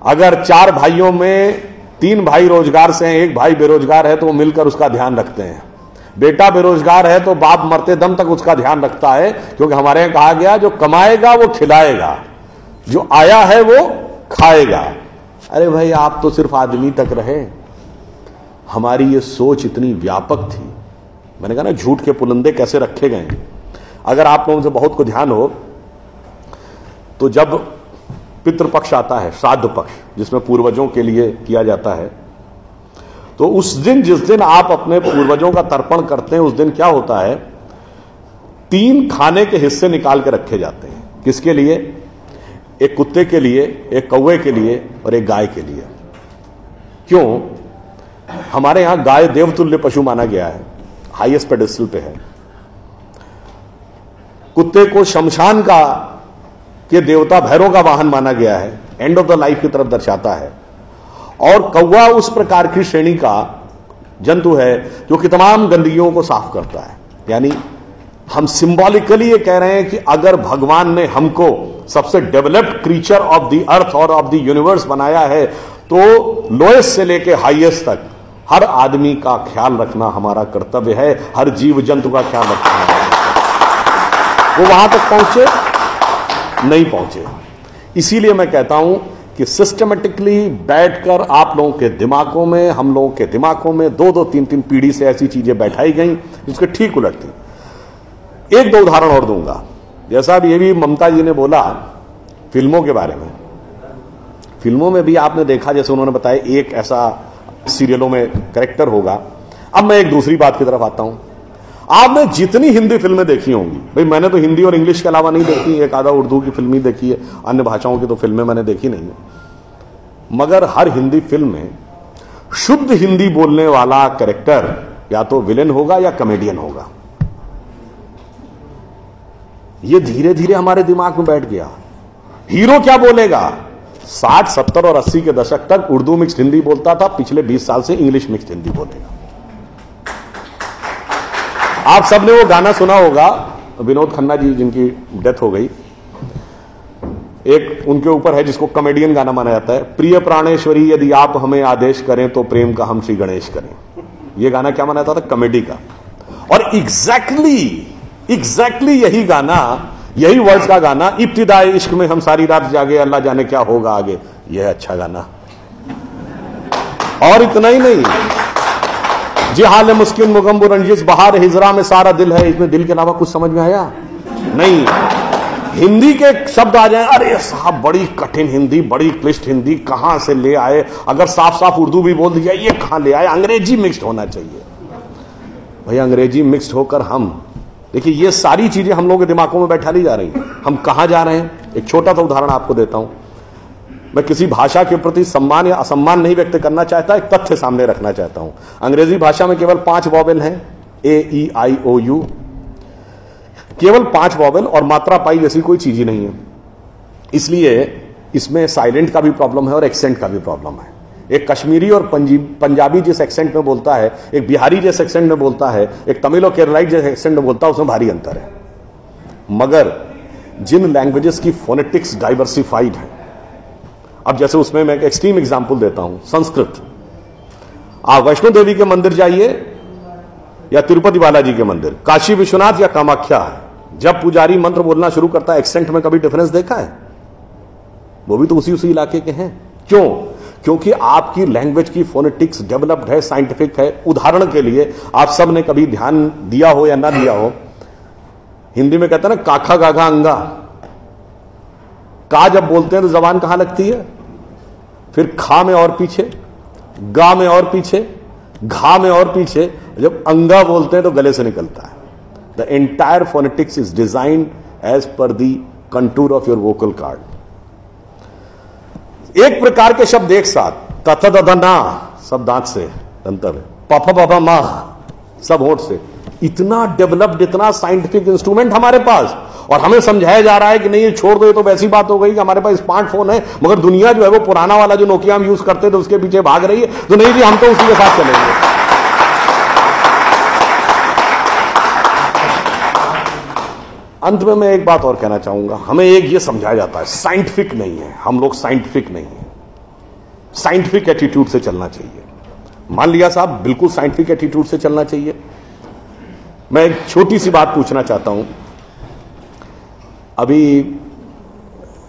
अगर 4 भाइयों में 3 भाई रोजगार से हैं, एक भाई बेरोजगार है, तो वो मिलकर उसका ध्यान रखते हैं। बेटा बेरोजगार है तो बाप मरते दम तक उसका ध्यान रखता है, क्योंकि हमारे यहां कहा गया जो कमाएगा वो खिलाएगा, जो आया है वो खाएगा। अरे भाई, आप तो सिर्फ आदमी तक रहे। हमारी ये सोच इतनी व्यापक थी। मैंने कहा ना, झूठ के पुलंदे कैसे रखे गए। अगर आप लोगों से बहुत को ध्यान हो तो जब पितृपक्ष आता है, श्राद्ध पक्ष, जिसमें पूर्वजों के लिए किया जाता है, तो उस दिन, जिस दिन आप अपने पूर्वजों का तर्पण करते हैं, उस दिन क्या होता है, 3 खाने के हिस्से निकाल के रखे जाते हैं। किसके लिए? एक कुत्ते के लिए, एक कौवे के लिए और एक गाय के लिए। क्यों? हमारे यहां गाय देवतुल्य पशु माना गया है, हाईएस्ट पेडेस्टल पे है। कुत्ते को शमशान का के देवता भैरव का वाहन माना गया है, एंड ऑफ द लाइफ की तरफ दर्शाता है। और कौवा उस प्रकार की श्रेणी का जंतु है जो कि तमाम गंदगियों को साफ करता है। यानी हम सिंबॉलिकली ये कह रहे हैं कि अगर भगवान ने हमको सबसे developed creature of the earth और ऑफ द यूनिवर्स बनाया है, तो लोएस्ट से लेके हाईएस्ट तक हर आदमी का ख्याल रखना हमारा कर्तव्य है, हर जीव जंतु का ख्याल रखना हमारा कर्तव्य। वो वहां तक पहुंचे नहीं पहुंचे। इसीलिए मैं कहता हूं कि सिस्टमेटिकली बैठकर आप लोगों के दिमागों में, हम लोगों के दिमागों में 2-2, 3-3 पीढ़ी से ऐसी चीजें बैठाई गई जिसके ठीक उलट थी। 1-2 उदाहरण और दूंगा। जैसा ये भी ममता जी ने बोला फिल्मों के बारे में, फिल्मों में भी आपने देखा, जैसे उन्होंने बताया, एक ऐसा सीरियलों में कैरेक्टर होगा। अब मैं एक दूसरी बात की तरफ आता हूं। आपने जितनी हिंदी फिल्में देखी होंगी, भाई मैंने तो हिंदी और इंग्लिश के अलावा नहीं देखी, एक आधा उर्दू की फिल्म ही देखी है, अन्य भाषाओं की तो फिल्में मैंने देखी नहीं है। मगर हर हिंदी फिल्म में शुद्ध हिंदी बोलने वाला कैरेक्टर या तो विलेन होगा या कॉमेडियन होगा। ये धीरे धीरे हमारे दिमाग में बैठ गया। हीरो क्या बोलेगा? 60, 70 और 80 के दशक तक उर्दू मिक्स्ड हिंदी बोलता था, पिछले 20 साल से इंग्लिश मिक्स्ड हिंदी बोलेगा। आप सबने वो गाना सुना होगा, विनोद खन्ना जी जिनकी डेथ हो गई, एक उनके ऊपर है जिसको कॉमेडियन गाना माना जाता है, प्रिय प्राणेश्वरी यदि आप हमें आदेश करें तो प्रेम का हम श्री गणेश करें। ये गाना क्या माना जाता था? कॉमेडी का। और एग्जैक्टली यही गाना, यही वर्ड्स का गाना, इब्तिदाई इश्क में हम सारी रात जागे अल्लाह जाने क्या होगा आगे, यह अच्छा गाना। और इतना ही नहीं, जी हाल मुस्किन मुगम्बुर रंजिश बहार हिजरा में सारा दिल है, इसमें दिल के अलावा कुछ समझ में आया नहीं। हिंदी के शब्द आ जाए, अरे साहब बड़ी कठिन हिंदी, बड़ी क्लिष्ट हिंदी कहां से ले आए, अगर साफ साफ उर्दू भी बोल दिया ये कहां ले आए, अंग्रेजी मिक्स्ड होना चाहिए। भाई अंग्रेजी मिक्स्ड होकर हम, देखिए ये सारी चीजें हम लोगों के दिमागों में बैठा ली जा रही हैं। हम कहां जा रहे हैं? एक छोटा सा उदाहरण आपको देता हूं। मैं किसी भाषा के प्रति सम्मान या असम्मान नहीं व्यक्त करना चाहता, एक तथ्य सामने रखना चाहता हूं। अंग्रेजी भाषा में केवल 5 वॉवेल हैं, AEIOU, केवल 5 वॉवेल, और मात्रा पाई जैसी कोई चीज ही नहीं है। इसलिए इसमें साइलेंट का भी प्रॉब्लम है और एक्सेंट का भी प्रॉब्लम है। एक कश्मीरी और पंजाबी जिस एक्सेंट में बोलता है, एक बिहारी जिस एक्सेंट में बोलता है, एक तमिल और केरलाइट जिस एक्सेंट में बोलता है, उसमें भारी अंतर है। मगर जिन लैंग्वेजेस की फोनेटिक्स डाइवर्सिफाइड है, अब जैसे उसमें मैं एक एक्सट्रीम एग्जांपल देता हूं, संस्कृत। आप वैष्णो देवी के मंदिर जाइए या तिरुपति बालाजी के मंदिर, काशी विश्वनाथ या कामाख्या, जब पुजारी मंत्र बोलना शुरू करता है, एक्सेंट में कभी डिफरेंस देखा है? वो भी तो उसी इलाके के हैं। क्यों? क्योंकि आपकी लैंग्वेज की फोनेटिक्स डेवलप्ड है, साइंटिफिक है। उदाहरण के लिए, आप सब ने कभी ध्यान दिया हो या ना दिया हो, हिंदी में कहते हैं ना काखा गाघा अंगा, का जब बोलते हैं तो जबान कहां लगती है? फिर खा में और पीछे, गा में और पीछे, घा में और पीछे, जब अंगा बोलते हैं तो गले से निकलता है। The entire phonetics is designed as per the contour of your vocal cord. एक प्रकार के शब्द एक साथ, तथा दधा ना सब दांत से, दंतव, पापा पापा मां सब होठ से, इतना डेवलप्ड, इतना साइंटिफिक इंस्ट्रूमेंट हमारे पास, और हमें समझाया जा रहा है कि नहीं ये छोड़ दो, ये तो वैसी बात हो गई कि हमारे पास स्मार्टफोन है। मगर दुनिया जो है वो पुराना वाला जो नोकिया हम यूज करते थे उसके पीछे भाग रही है। तो नहीं जी, हम तो उसी के साथ चलेंगे। अंत में मैं एक बात और कहना चाहूंगा, हमें एक ये समझाया जाता है साइंटिफिक नहीं है, हम लोग साइंटिफिक नहीं है। साइंटिफिक एटीट्यूड से चलना चाहिए। मान लिया साहब, बिल्कुल साइंटिफिक एटीट्यूड से चलना चाहिए। मैं एक छोटी सी बात पूछना चाहता हूं। अभी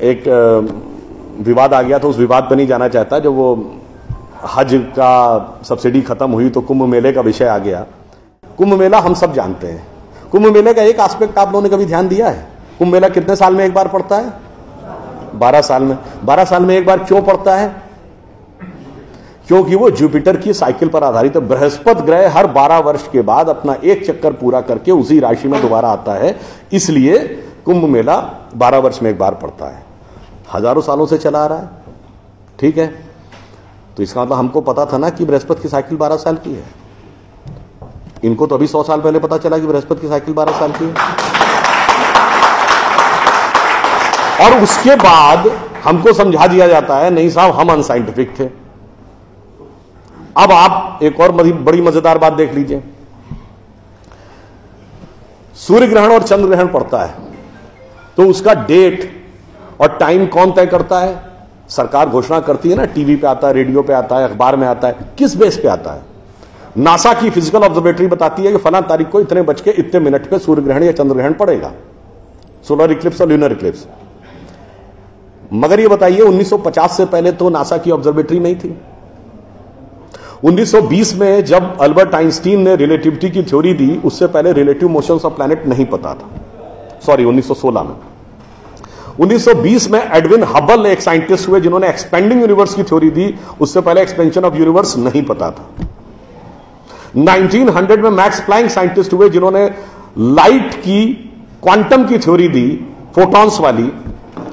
एक विवाद आ गया था, उस विवाद पर नहीं जाना चाहता। जब वो हज का सब्सिडी खत्म हुई तो कुंभ मेले का विषय आ गया। कुंभ मेला हम सब जानते हैं। कुंभ मेले का एक एस्पेक्ट आप लोगों ने कभी ध्यान दिया है? कुंभ मेला कितने साल में एक बार पड़ता है? 12 साल में। 12 साल में एक बार क्यों पड़ता है? क्योंकि वो जुपिटर की साइकिल पर आधारित है। बृहस्पति ग्रह हर 12 वर्ष के बाद अपना एक चक्कर पूरा करके उसी राशि में दोबारा आता है, इसलिए कुंभ मेला 12 वर्ष में एक बार पड़ता है। हजारों सालों से चला आ रहा है, ठीक है। तो इसका मतलब हमको पता था ना कि बृहस्पति की साइकिल 12 साल की है। इनको तो अभी 100 साल पहले पता चला कि बृहस्पति की साइकिल 12 साल की है। और उसके बाद हमको समझा दिया जाता है नहीं साहब हम अनसाइंटिफिक थे। अब आप एक और बड़ी मजेदार बात देख लीजिए। सूर्य ग्रहण और चंद्र ग्रहण पड़ता है तो उसका डेट और टाइम कौन तय करता है? सरकार घोषणा करती है ना, टीवी पे आता है, रेडियो पे आता है, अखबार में आता है। किस बेस पे आता है? नासा की फिजिकल ऑब्जर्वेटरी बताती है कि फलां तारीख को इतने बज के इतने मिनट पे सूर्य ग्रहण या चंद्र ग्रहण पड़ेगा, सोलर इक्लिप्स और ल्यूनर इक्लिप्स। मगर ये बताइए 1950 से पहले तो नासा की ऑब्जर्वेटरी नहीं थी। 1920 में जब अल्बर्ट आइंस्टीन ने रिलेटिविटी की थ्योरी दी, उससे पहले रिलेटिव मोशंस ऑफ प्लैनेट नहीं पता था। सॉरी, 1916 में। 1920 में एडविन हबल एक साइंटिस्ट हुए जिन्होंने एक्सपेंडिंग यूनिवर्स की थ्योरी दी, उससे पहले एक्सपेंशन ऑफ यूनिवर्स नहीं पता था। 1900 में मैक्स प्लैंक साइंटिस्ट हुए जिन्होंने लाइट की क्वांटम की थ्योरी दी, फोटॉन्स वाली,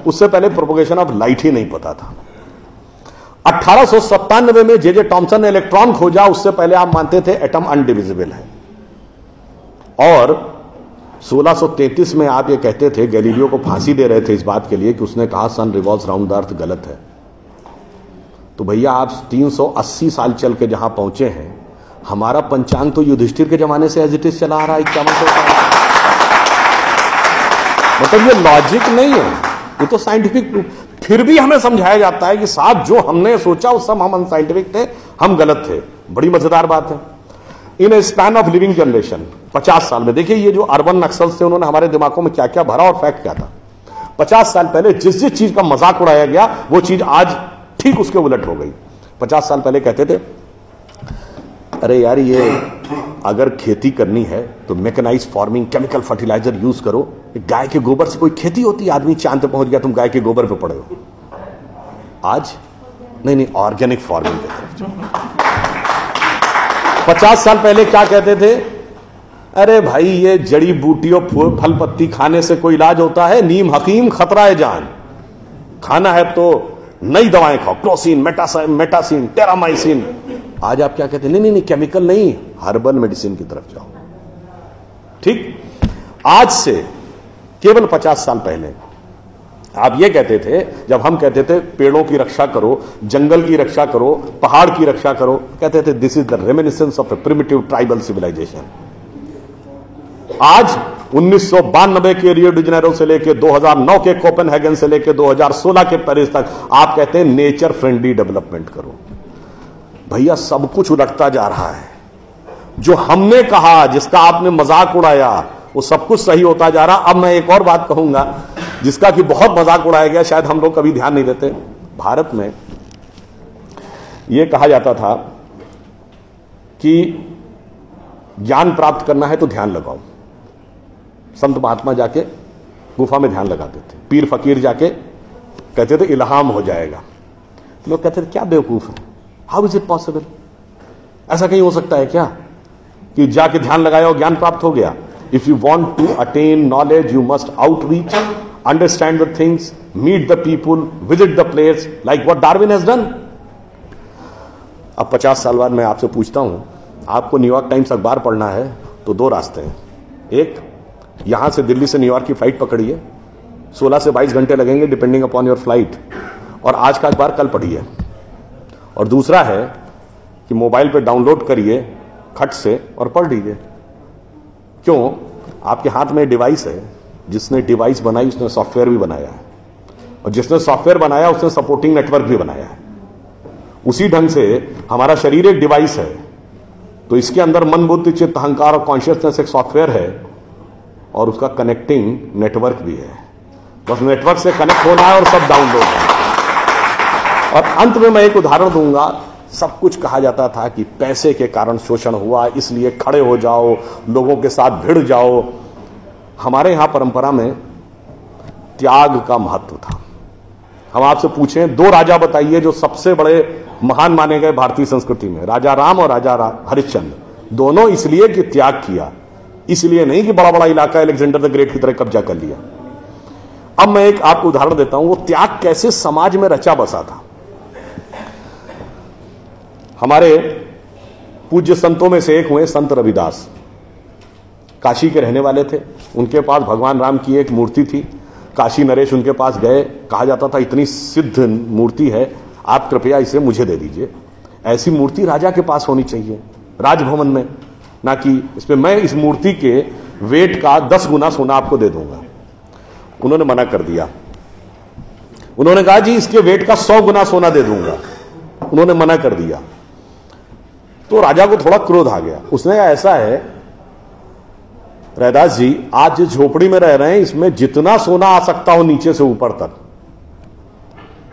उससे पहले प्रोपोगेशन ऑफ लाइट ही नहीं पता था। 1897 में जे टॉमसन ने इलेक्ट्रॉन खोजा, उससे पहले आप मानते थे एटम अनडिविजिबल है। और 1633 में आप ये कहते थे, गैलीलियो को फांसी दे रहे थे इस बात के लिए कि उसने कहा सन रिवॉल्व्स राउंड द अर्थ गलत है। तो भैया आप 380 साल चल के जहां पहुंचे हैं, हमारा पंचांग तो युधिष्ठिर के जमाने से एज इट इज चला आ रहा है 5100 साल। मतलब ये लॉजिक नहीं है, ये तो साइंटिफिक प्रूफ। फिर भी हमें समझाया जाता है कि साहब जो हमने सोचा उस सब हम अनसाइंटिफिक थे, हम गलत थे। बड़ी मजेदार बात है। इन ए स्पैन ऑफ लिविंग जनरेशन 50 साल में, देखिए ये जो अर्बन नक्सल्स थे उन्होंने हमारे दिमागों में क्या क्या भरा और फैक्ट क्या था। 50 साल पहले जिस जिस चीज का मजाक उड़ाया गया वो चीज आज ठीक उसके उलट हो गई। 50 साल पहले कहते थे अरे यार ये अगर खेती करनी है तो mechanised farming, chemical fertiliser use करो। गाय के गोबर से कोई खेती होती? आदमी चांद पे पहुंच गया, तुम गाय के गोबर पे पड़े हो। आज नहीं, ऑर्गेनिक फार्मिंग की तरफ जाओ। 50 साल पहले क्या कहते थे? अरे भाई ये जड़ी बूटियों फल पत्ती खाने से कोई इलाज होता है? नीम हकीम खतरा है जान। खाना है तो नई दवाएं खाओ, क्रोसिन, मेटासिन, टेरामाइसिन। आज आप क्या कहते हैं? नहीं, केमिकल नहीं, हर्बल मेडिसिन की तरफ जाओ। ठीक, आज से केवल 50 साल पहले आप ये कहते थे, जब हम कहते थे पेड़ों की रक्षा करो, जंगल की रक्षा करो, पहाड़ की रक्षा करो, कहते थे this is the reminiscence of a primitive tribal civilisation. आज 1992 के रियो डी जेनेरो से लेकर 2009 के कोपेनहेगन से लेकर 2016 के पेरिस तक आप कहते हैं नेचर फ्रेंडली डेवलपमेंट करो। भैया सब कुछ उलटता जा रहा है। जो हमने कहा, जिसका आपने मजाक उड़ाया, वो सब कुछ सही होता जा रहा। अब मैं एक और बात कहूंगा जिसका कि बहुत मजाक उड़ाया गया, शायद हम लोग कभी ध्यान नहीं देते। भारत में यह कहा जाता था कि ज्ञान प्राप्त करना है तो ध्यान लगाओ। संत महात्मा जाके गुफा में ध्यान लगाते थे, पीर फकीर जाके कहते थे इल्हाम हो जाएगा। तो लोग कहते थे क्या बेवकूफ है, हाउ इज इट पॉसिबल? ऐसा कहीं हो सकता है क्या कि जाके ध्यान लगाया और ज्ञान प्राप्त हो गया? If you want to attain knowledge you must outreach, understand the things, meet the people, visit the place, like what Darwin has done. अब 50 साल बाद मैं आपसे पूछता हूं, आपको न्यूयॉर्क टाइम्स अखबार पढ़ना है तो 2 रास्ते हैं। एक, यहां से दिल्ली से न्यूयॉर्क की फ्लाइट पकड़िए, 16 से 22 घंटे लगेंगे डिपेंडिंग अपॉन योर फ्लाइट, और आज का अखबार कल पढ़िए। और दूसरा है कि मोबाइल पे डाउनलोड करिए खट से और पढ़ लीजिए। क्यों? आपके हाथ में डिवाइस है, जिसने डिवाइस बनाई उसने सॉफ्टवेयर भी बनाया है, और जिसने सॉफ्टवेयर बनाया उसने सपोर्टिंग नेटवर्क भी बनाया है। उसी ढंग से हमारा शरीर एक डिवाइस है, तो इसके अंदर मन, बुद्धि, चित्त, अहंकार और कॉन्शियसनेस एक सॉफ्टवेयर है और उसका कनेक्टिंग नेटवर्क भी है। बस नेटवर्क से कनेक्ट होना है और सब डाउनलोड है। और अंत में मैं एक उदाहरण दूंगा। सब कुछ कहा जाता था कि पैसे के कारण शोषण हुआ, इसलिए खड़े हो जाओ, लोगों के साथ भिड़ जाओ। हमारे यहां परंपरा में त्याग का महत्व था। हम आपसे पूछें, दो राजा बताइए जो सबसे बड़े महान माने गए भारतीय संस्कृति में, राजा राम और राजा हरिश्चंद्र। दोनों इसलिए कि त्याग किया, इसलिए नहीं कि बड़ा बड़ा इलाका अलेक्जेंडर द ग्रेट की तरह कब्जा कर लिया। अब मैं एक आपको उदाहरण देता हूं, वो त्याग कैसे समाज में रचा बसा था। हमारे पूज्य संतों में से एक हुए संत रविदास, काशी के रहने वाले थे। उनके पास भगवान राम की एक मूर्ति थी। काशी नरेश उनके पास गए, कहा जाता था इतनी सिद्ध मूर्ति है, आप कृपया इसे मुझे दे दीजिए। ऐसी मूर्ति राजा के पास होनी चाहिए राजभवन में, ना कि इसमें मैं इस मूर्ति के वेट का 10 गुना सोना आपको दे दूंगा। उन्होंने मना कर दिया। उन्होंने कहा जी इसके वेट का 100 गुना सोना दे दूंगा। उन्होंने मना कर दिया। तो राजा को थोड़ा क्रोध आ गया। उसने कहा ऐसा है रैदास जी, आज जिस झोपड़ी में रह रहे हैं इसमें जितना सोना आ सकता हो नीचे से ऊपर तक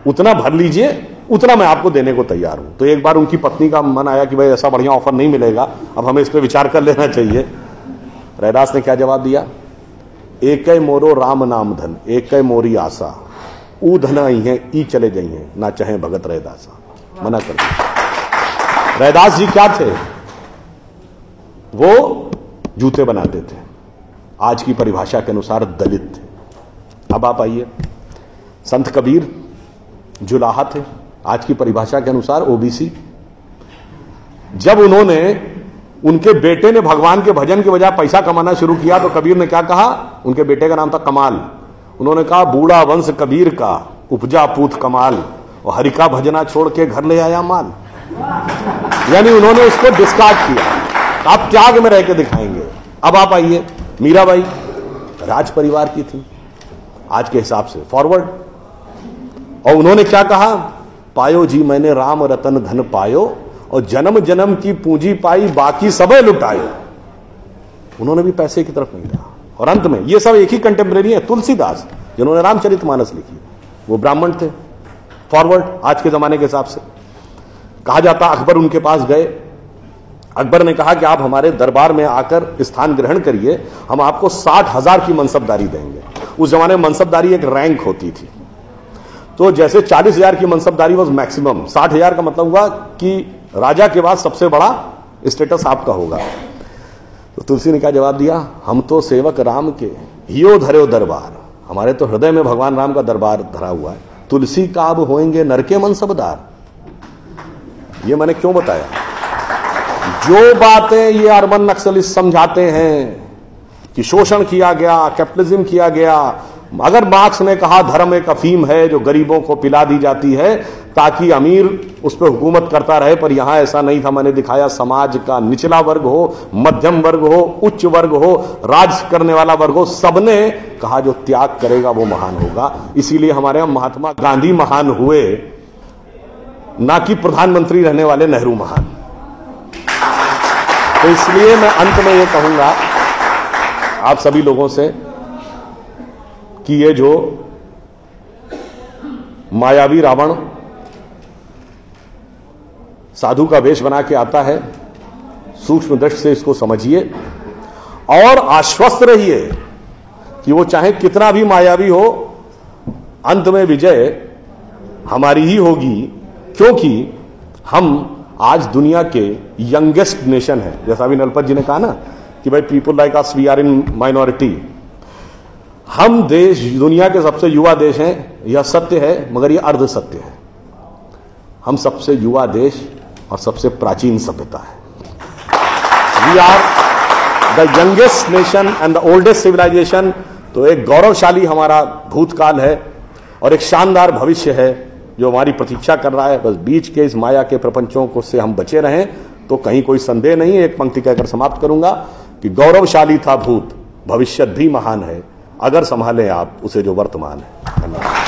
उतना भर लीजिए, उतना मैं आपको देने को तैयार हूं। तो एक बार उनकी पत्नी का मन आया कि भाई ऐसा बढ़िया ऑफर नहीं मिलेगा, अब हमें इस पर विचार कर लेना चाहिए। रैदास ने क्या जवाब दिया? एक मोरो राम नाम धन, एक मोरी आशा, ऊ धन आई है ई चले गई है, ना चाहे भगत रैदासा। मना कर दिया। रैदास जी क्या थे? वो जूते बनाते थे, आज की परिभाषा के अनुसार दलित थे। अब आप आइए, संत कबीर जुलाहा थे, आज की परिभाषा के अनुसार ओबीसी। जब उनके बेटे ने भगवान के भजन के बजाय पैसा कमाना शुरू किया तो कबीर ने क्या कहा? उनके बेटे का नाम था कमाल। उन्होंने कहा बूढ़ा वंश कबीर का, उपजा पूत कमाल, और हरि का भजना छोड़ के घर ले आया माल। यानी उन्होंने उसको डिस्कार्ड किया। आप त्याग में रह के दिखाएंगे। अब आप आइए, मीराबाई राज परिवार की थी आज के हिसाब से, फॉरवर्ड। और उन्होंने क्या कहा? पायो जी मैंने राम रतन धन पायो, और जन्म जन्म की पूंजी पाई बाकी सबे लुटायो। उन्होंने भी पैसे की तरफ नहीं रहा। और अंत में ये सब एक ही कंटेम्परेरी है, तुलसीदास जिन्होंने रामचरितमानस लिखी, वो ब्राह्मण थे, फॉरवर्ड आज के जमाने के हिसाब से। कहा जाता अकबर उनके पास गए। अकबर ने कहा कि आप हमारे दरबार में आकर स्थान ग्रहण करिए, हम आपको 60,000 की मनसबदारी देंगे। उस जमाने में मनसबदारी एक रैंक होती थी। तो जैसे 40,000 की मनसबदारी वॉज मैक्सिमम, 60,000 का मतलब हुआ कि राजा के बाद सबसे बड़ा स्टेटस आपका होगा। तो तुलसी ने क्या जवाब दिया? हम तो सेवक राम के हियो धरे दरबार, हमारे तो हृदय में भगवान राम का दरबार धरा हुआ है। तुलसी का अब होएंगे नर के मनसबदार। ये मैंने क्यों बताया? जो बातें ये अर्बन नक्सलिस्ट समझाते हैं कि शोषण किया गया, कैपिटलिज्म किया गया, अगर मार्क्स ने कहा धर्म एक अफीम है जो गरीबों को पिला दी जाती है ताकि अमीर उस पर हुकूमत करता रहे, पर यहां ऐसा नहीं था। मैंने दिखाया समाज का निचला वर्ग हो, मध्यम वर्ग हो, उच्च वर्ग हो, राज करने वाला वर्ग हो, सबने कहा जो त्याग करेगा वो महान होगा। इसीलिए हमारे यहां महात्मा गांधी महान हुए, ना कि प्रधानमंत्री रहने वाले नेहरू महान। तो इसलिए मैं अंत में ये कहूंगा आप सभी लोगों से कि ये जो मायावी रावण साधु का वेश बना के आता है, सूक्ष्म दृष्टि से इसको समझिए और आश्वस्त रहिए कि वो चाहे कितना भी मायावी हो, अंत में विजय हमारी ही होगी, क्योंकि हम आज दुनिया के यंगेस्ट नेशन है। जैसा अभी नलपत जी ने कहा ना कि भाई people like us we are in minority. हम देश दुनिया के सबसे युवा देश हैं, यह सत्य है, मगर यह अर्ध सत्य है। हम सबसे युवा देश और सबसे प्राचीन सभ्यता है। We are the youngest nation and the oldest civilisation. तो एक गौरवशाली हमारा भूतकाल है और एक शानदार भविष्य है जो हमारी प्रतीक्षा कर रहा है। बस बीच के इस माया के प्रपंचों को से हम बचे रहें तो कहीं कोई संदेह नहीं है। एक पंक्ति कहकर समाप्त करूंगा कि गौरवशाली था भूत, भविष्य भी महान है, अगर संभालें आप उसे जो वर्तमान है। धन्यवाद।